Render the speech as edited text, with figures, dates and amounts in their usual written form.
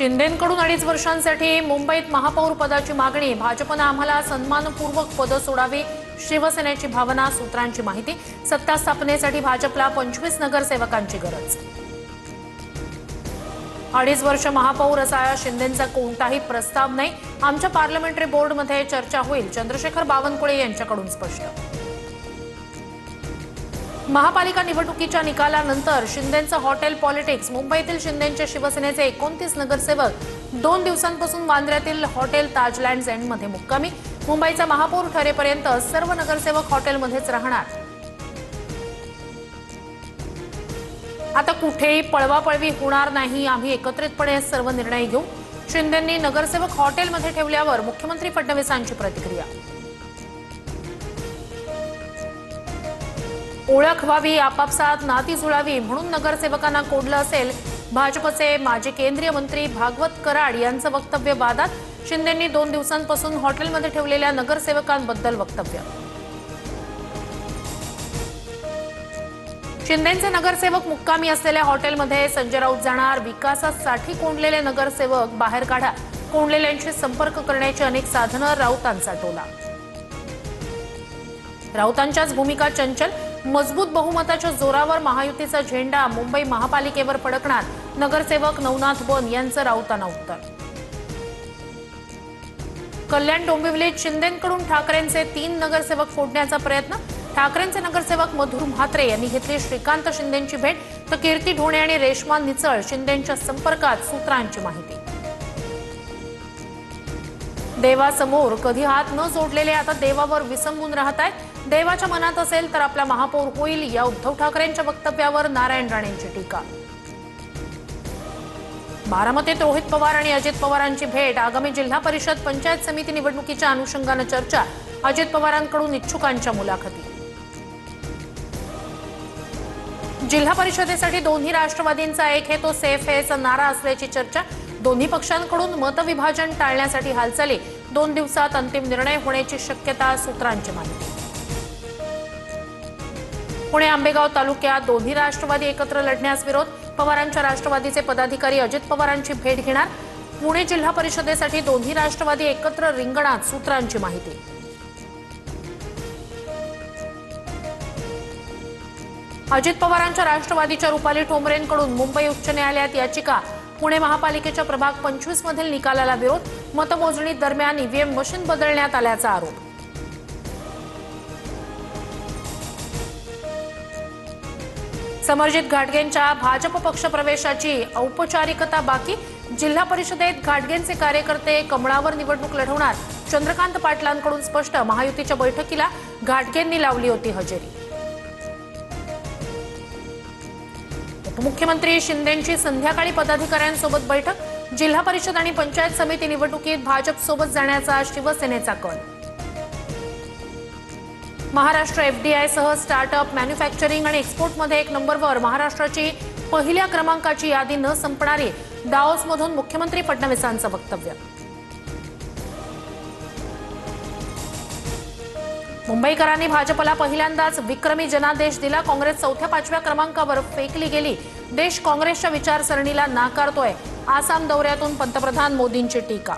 शिंदेंकडून 2.5 वर्षांसाठी मुंबईत महापौर पदाची मागणी। भाजपने आम्हाला सन्मानपूर्वक पद सोडावी, शिवसेनेची भावना। सूत्रांची माहिती। सत्ता स्थापनेसाठी भाजपला 25 नगरसेवकांची गरज। 2.5 वर्ष महापौर असा शिंदेंचा कोणताही प्रस्ताव नाही। आमच्या पार्लमेंटरी बोर्डमध्ये चर्चा होईल, चंद्रशेखर बावनकुळे यांच्याकडून स्पष्ट। महापालिका निवडणुकीच्या निकालानंतर शिंदेंचं हॉटेल पॉलिटिक्स। मुंबईतील शिंदेंचे शिवसेनेचे 29 नगरसेवक 2 दिवसांपासून वांद्र्यातील हॉटेल ताजलँड्स एंडमध्ये मुक्कामी। मुंबईचा महापौर ठरेपर्यंत सर्व नगरसेवक हॉटेलमध्येच राहणार। आता कुठेही पळवापळवी होणार नाही, आम्ही एकत्रितपणे सर्व निर्णय घेऊ। शिंदेंनी नगरसेवक हॉटेलमध्ये ठेवल्यावर मुख्यमंत्री फडणवीसांची प्रतिक्रिया। ओळख व्हावी, आपापसात नाती जुळावी म्हणून नगरसेवकांना कोडलं असेल। भाजपचे माजी केंद्रीय मंत्री भागवत कराड यांचं वक्तव्य वादात। शिंदेंनी 2 दिवसांपासून हॉटेलमध्ये ठेवलेल्या नगरसेवकांबद्दल वक्तव्य। शिंदेंचे नगरसेवक मुक्कामी असलेल्या हॉटेलमध्ये संजय राऊत जाणार। विकासासाठी कोंडलेले नगरसेवक बाहेर काढा, कोंडलेल्यांशी संपर्क करण्याची अनेक साधनं। राऊतांचा टोला। राऊतांच्याच भूमिका चंचल। मजबूत बहुमताच्या जोरावर महायुतीचा झेंडा मुंबई महापालिकेवर फडकणार। नगरसेवक नवनाथ बन यांचं राऊतांना उत्तर। कल्याण डोंबिवलीत शिंदेंकडून ठाकरेंचे 3 नगरसेवक फोडण्याचा प्रयत्न। ठाकरेंचे नगरसेवक मधुर म्हात्रे यांनी घेतली श्रीकांत शिंदेंची भेट, तर कीर्ती ढोणे आणि रेश्मा निचळ शिंदेंच्या संपर्कात। सूत्रांची माहिती। देवासमोर कधी हात न जोडलेले आता देवावर विसंबून राहत आहेत। देवाच्या मनात असेल तर आपला महापौर होईल, या उद्धव ठाकरेंच्या वक्तव्यावर नारायण राणेंची टीका। बारामतीत रोहित पवार आणि अजित पवारांची भेट। आगामी जिल्हा परिषद पंचायत समिती निवडणुकीच्या अनुषंगाने चर्चा। अजित पवारांकडून इच्छुकांच्या मुलाखती। जिल्हा परिषदेसाठी दोन्ही राष्ट्रवादींचा एक है तो सेफ है असा नारा असल्याची चर्चा। दोन्ही पक्षांकडून मतविभाजन टाळण्यासाठी हालचाली। 2 दिवसात अंतिम निर्णय होण्याची शक्यता। सूत्रांची माहिती। पुणे आंबेगाव तालुक्यात दोन्ही राष्ट्रवादी एकत्र लढण्यास विरोध। पवारांच्या राष्ट्रवादीचे पदाधिकारी अजित पवारांची भेट घेणार। पुणे जिल्हा परिषदेसाठी दोन्ही राष्ट्रवादी एकत्र रिंगणात। सूत्रांची माहिती। अजित पवारांच्या राष्ट्रवादीच्या रुपाली ठोंबरेंकडून मुंबई उच्च न्यायालयात याचिका। पुणे महापालिकेच्या प्रभाग 25 मधील निकालाला विरोध। मतमोजणी दरम्यान ईव्हीएम मशीन बदलण्यात आल्याचा आरोप। समरजित घाटगेंच्या भाजप पक्ष प्रवेशाची औपचारिकता बाकी। जिल्हा परिषदेत घाटगेंचे कार्यकर्ते कमळावर निवडणूक लढवणार। चंद्रकांत पाटलांकडून स्पष्ट। महायुतीच्या बैठकीला घाटगेंनी लावली होती हजेरी। उपमुख्यमंत्री शिंदेंची संध्याकाळी पदाधिकाऱ्यांसोबत बैठक। जिल्हा परिषद आणि पंचायत समिती निवडणुकीत भाजपसोबत जाण्याचा शिवसेनेचा कल। महाराष्ट्र एफडीआय सह स्टार्टअप, मॅन्युफॅक्चरिंग आणि एक्सपोर्टमध्ये 1 नंबरवर। महाराष्ट्राची पहिल्या क्रमांकाची यादी न संपणारी। दाओसमधून मुख्यमंत्री फडणवीसांचं वक्तव्य। मुंबईकरांनी भाजपला पहिल्यांदाच विक्रमी जनादेश दिला। काँग्रेस 4थ्या-5व्या क्रमांकावर फेकली गेली। देश काँग्रेसच्या विचारसरणीला नाकारतोय। आसाम दौऱ्यातून पंतप्रधान मोदींची टीका।